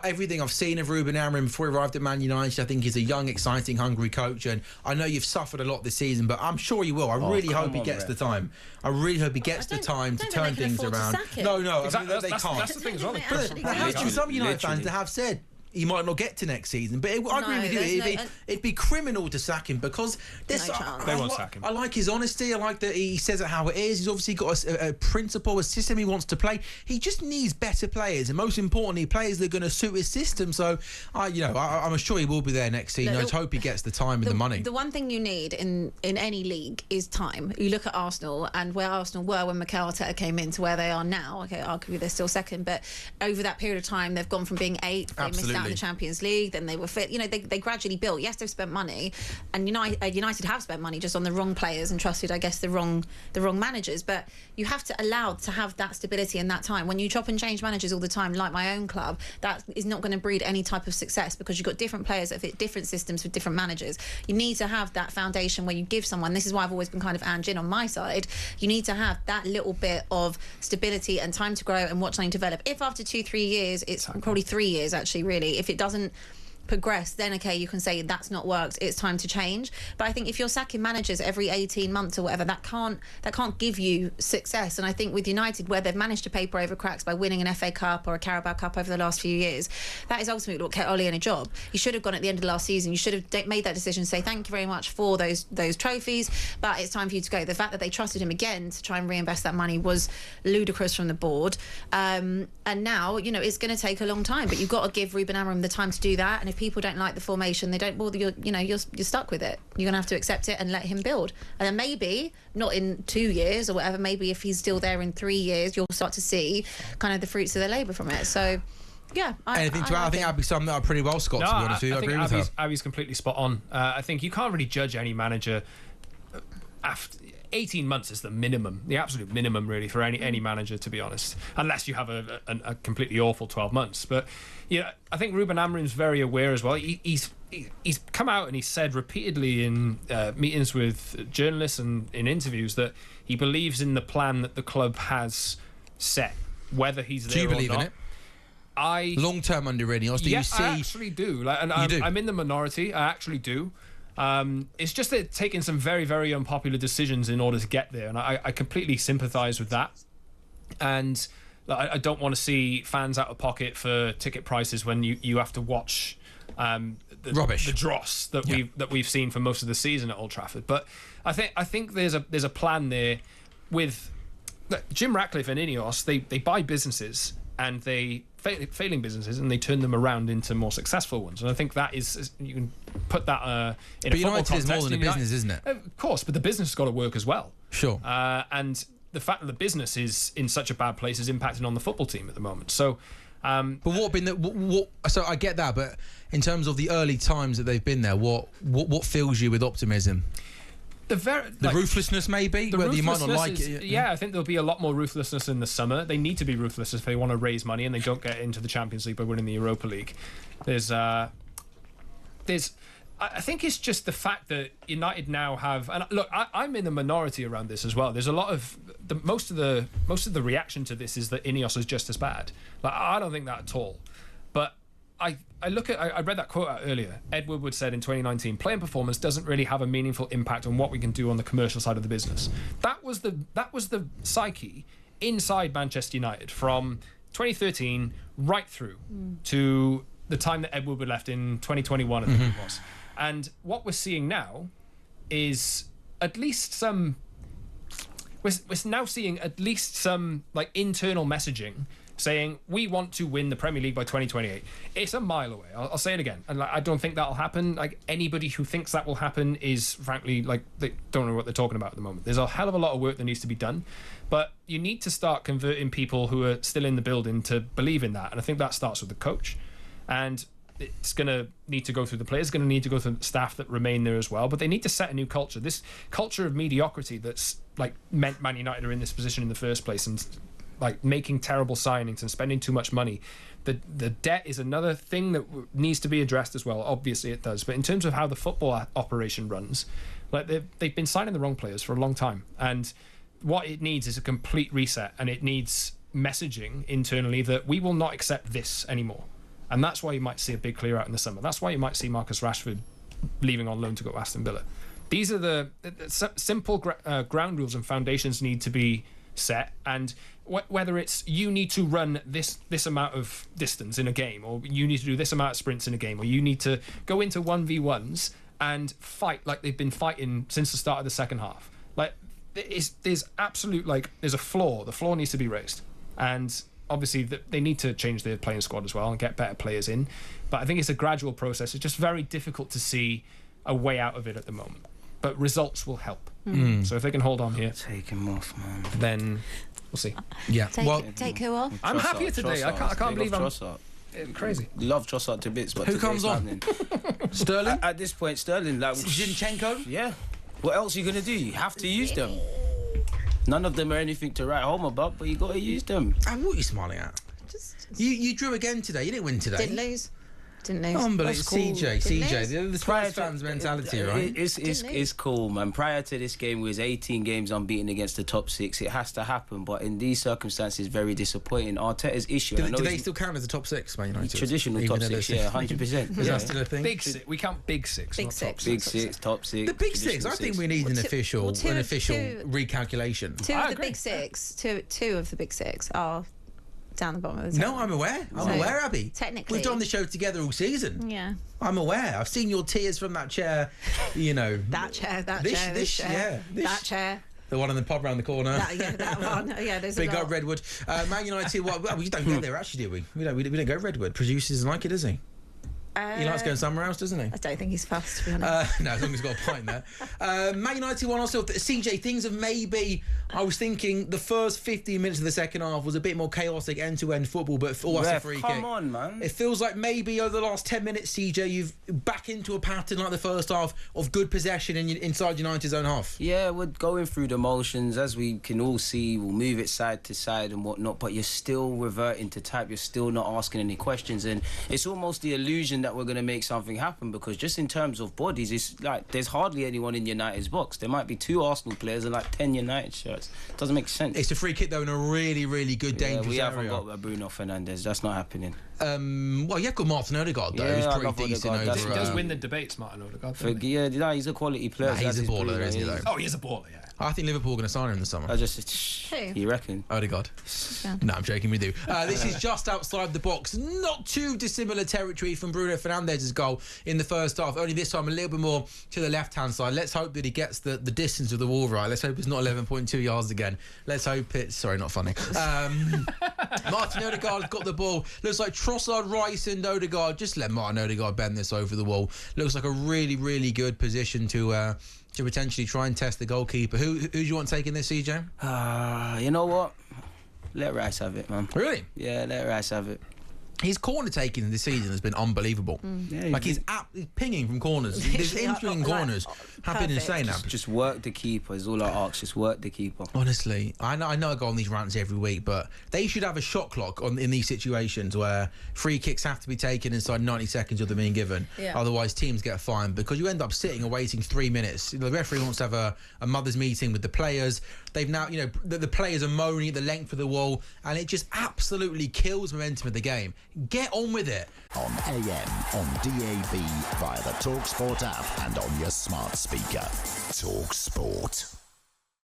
Everything I've seen of Ruben Amorim before he arrived at Man United, I think he's a young, exciting, hungry coach, and I know you've suffered a lot this season, but I'm sure you will. I really hope he gets the time. I really hope he gets the time to turn things around. No, exactly. they can't. That's the thing as well. There has been some United fans that have said he might not get to next season, but I agree with you. It'd be criminal to sack him because there's they won't sack him. I like his honesty. I like that he says it how it is. He's obviously got a principle, a system he wants to play. He just needs better players, and most importantly, players that are going to suit his system. So, I'm sure he will be there next season. I just hope he gets the time and the money. The one thing you need in any league is time. You look at Arsenal and where Arsenal were when Mikel Arteta came in to where they are now. Okay, arguably they're still second, but over that period of time, they've gone from being 8th. They missed out in the Champions League, then they were fit. They gradually built. Yes, they've spent money, and United have spent money just on the wrong players and trusted, I guess, the wrong managers. But you have to allow to have that stability in that time. When you chop and change managers all the time, like my own club, that is not going to breed any type of success because you've got different players that fit different systems with different managers. You need to have that foundation where you give someone. This is why I've always been kind of Ange in on my side. You need to have that little bit of stability and time to grow and watch something develop. If after 2-3 years, it's probably 3 years actually, really, if it doesn't progress, then okay, you can say that's not worked, it's time to change. But I think if you're sacking managers every 18 months or whatever, that can't give you success. And I think with United, where they've managed to paper over cracks by winning an FA Cup or a Carabao Cup over the last few years, that is ultimately what kept Ole in a job. You should have gone at the end of the last season, you should have made that decision, say thank you very much for those trophies, but it's time for you to go. The fact that they trusted him again to try and reinvest that money was ludicrous from the board. And now, it's going to take a long time, but you've got to give Ruben Amorim the time to do that. And if people don't like the formation, they don't bother, you're stuck with it. You're going to have to accept it and let him build. And then maybe, not in 2 years or whatever, maybe if he's still there in 3 years, you'll start to see kind of the fruits of their labour from it. So, yeah. Anything to add? I think Abby summed that up pretty well, Scott, to be honest with you. I agree with her. Abby's completely spot on. I think you can't really judge any manager after 18 months is the minimum, the absolute minimum, really, for any manager, to be honest, unless you have a completely awful 12 months. But I think Ruben Amorim's very aware as well. He's come out and he's said repeatedly in meetings with journalists and in interviews that he believes in the plan that the club has set, whether he's there or not. Do you believe in it? Long term under Ineos, do you see? I actually do. I'm in the minority. I actually do. It's just that taking some very, very unpopular decisions in order to get there, and I completely sympathise with that. And I don't want to see fans out of pocket for ticket prices when you have to watch the dross that we've seen for most of the season at Old Trafford. But I think there's a plan there with Jim Ratcliffe and Ineos. They buy businesses and they failing businesses and they turn them around into more successful ones. And I think that is, you can put that in a football context. But United is more than a business, isn't it? Of course, but the business has got to work as well. Sure. And the fact that the business is in such a bad place is impacting on the football team at the moment. So, but what been so I get that, but in terms of the early times that they've been there, what fills you with optimism? The ruthlessness, maybe, whether you might not like it. Yeah, I think there'll be a lot more ruthlessness in the summer. They need to be ruthless if they want to raise money and they don't get into the Champions League by winning the Europa League. I think it's just the fact that United now have, and look, I'm in the minority around this as well. There's a lot of most of the reaction to this is that Ineos is just as bad. I don't think that at all. But I read that quote out earlier. Ed Woodward said in 2019, playing performance doesn't really have a meaningful impact on what we can do on the commercial side of the business. That was the psyche inside Manchester United from 2013 right through to the time that Ed Woodward left in 2021, I think it was. And what we're seeing now is at least some. We're now seeing at least some internal messaging saying we want to win the Premier League by 2028. It's a mile away. I'll say it again, and I don't think that'll happen. Anybody who thinks that will happen is frankly they don't know what they're talking about at the moment. There's a hell of a lot of work that needs to be done, but you need to start converting people who are still in the building to believe in that. And I think that starts with the coach, and it's going to need to go through the players. It's going to need to go through the staff that remain there as well. But they need to set a new culture. This culture of mediocrity that's meant Man United are in this position in the first place, and making terrible signings and spending too much money. The debt is another thing that needs to be addressed as well. Obviously it does. But in terms of how the football operation runs, they've been signing the wrong players for a long time. And what it needs is a complete reset, and it needs messaging internally that we will not accept this anymore. And that's why you might see a big clear out in the summer. That's why you might see Marcus Rashford leaving on loan to go to Aston Villa. These are the simple ground rules and foundations need to be set. And whether it's you need to run this amount of distance in a game, or you need to do this amount of sprints in a game, or you need to go into 1v1s and fight like they've been fighting since the start of the second half. Like, there's absolute, like, there's a flaw. The floor needs to be raised. And obviously they need to change their playing squad as well and get better players in. But I think it's a gradual process. It's just very difficult to see a way out of it at the moment. But results will help. So if they can hold on here, take him off, man. Then we'll see. Yeah. Take who off? I'm happier today. I can't believe I'm crazy. Love Trossard to bits, but who comes on? Sterling? At this point, Sterling. Like, Zinchenko? Yeah. What else are you going to do? You have to use them. None of them are anything to write home about, but you got to use them. And what are you smiling at? You drew again today. You didn't win today. Didn't lose. Unbelievable. CJ. The Spurs to, fans' mentality, right? It's cool, man. Prior to this game, we was 18 games unbeaten against the top six. It has to happen, but in these circumstances, very disappointing. Arteta's issue. Do they still count as a top six, Man United? Traditional top six, yeah, 100%. Is that still a thing? Big six. We count big six. Big not six. top Big six, top six. The big six. I think we need an official recalculation. Two of the big six are down the bottom of the table. No, I'm aware. I'm aware, Abby. Technically. We've done the show together all season. Yeah. I'm aware. I've seen your tears from that chair, you know. That chair. This chair. That chair. The one in the pub around the corner. That one. Yeah, there's Big a lot. up Redwood. Man United, well, we don't go there actually, do we? We don't go Redwood. Producers doesn't like it, does he? He likes going somewhere else, doesn't he? I don't think he's fussed, to be honest. No, as long as he's got a pint there. Man United won ourselves. CJ, things have maybe... I was thinking the first 15 minutes of the second half was a bit more chaotic end-to-end football, but for us a free kick. Come on, man. It feels like maybe over the last 10 minutes, CJ, you've back into a pattern like the first half of good possession inside United's own half. Yeah, we're going through the motions, as we can all see. We'll move it side to side and whatnot, but you're still reverting to type. You're still not asking any questions, and it's almost the illusion that we're going to make something happen, because just in terms of bodies, it's like there's hardly anyone in United's box. There might be 2 Arsenal players and like 10 United shirts. Doesn't make sense. It's a free kick though in a really, really good, dangerous we area. haven't got Bruno Fernandes. That's not happening. Well, you've got Martin Odegaard though. Yeah, who's pretty decent over. He does win the debates, Martin Odegaard. He's a quality player. He's a baller, isn't he? Though. Oh, he is a baller. Yeah. I think Liverpool are going to sign him in the summer. Who? You reckon? Odegaard. Yeah. No, I'm joking with you. This is just outside the box. Not too dissimilar territory from Bruno Fernandes' goal in the first half. Only this time a little bit more to the left-hand side. Let's hope that he gets the distance of the wall right. Let's hope it's not 11.2 yards again. Let's hope it's... Sorry, not funny. Martin Odegaard's got the ball. Looks like Trossard, Rice and Odegaard. Just let Martin Odegaard bend this over the wall. Looks like a really, really good position to potentially try and test the goalkeeper. Who do you want taking this, CJ? You know what? Let Rice have it, man. Really? Yeah, let Rice have it. His corner taking this season has been unbelievable. Yeah, he's pinging from corners. His entering corners have been insane. Just work the keeper is all I ask. Just work the keeper. Honestly, I know I go on these rants every week, but they should have a shot clock in these situations where free kicks have to be taken inside 90 seconds of them being given. Yeah. Otherwise, teams get fined, because you end up sitting and waiting 3 minutes. The referee wants to have a mother's meeting with the players. They've now, the players are moaning at the length of the wall, and it just absolutely kills momentum of the game. Get on with it. On AM, on DAB, via the talkSPORT app and on your smart speaker. talkSPORT.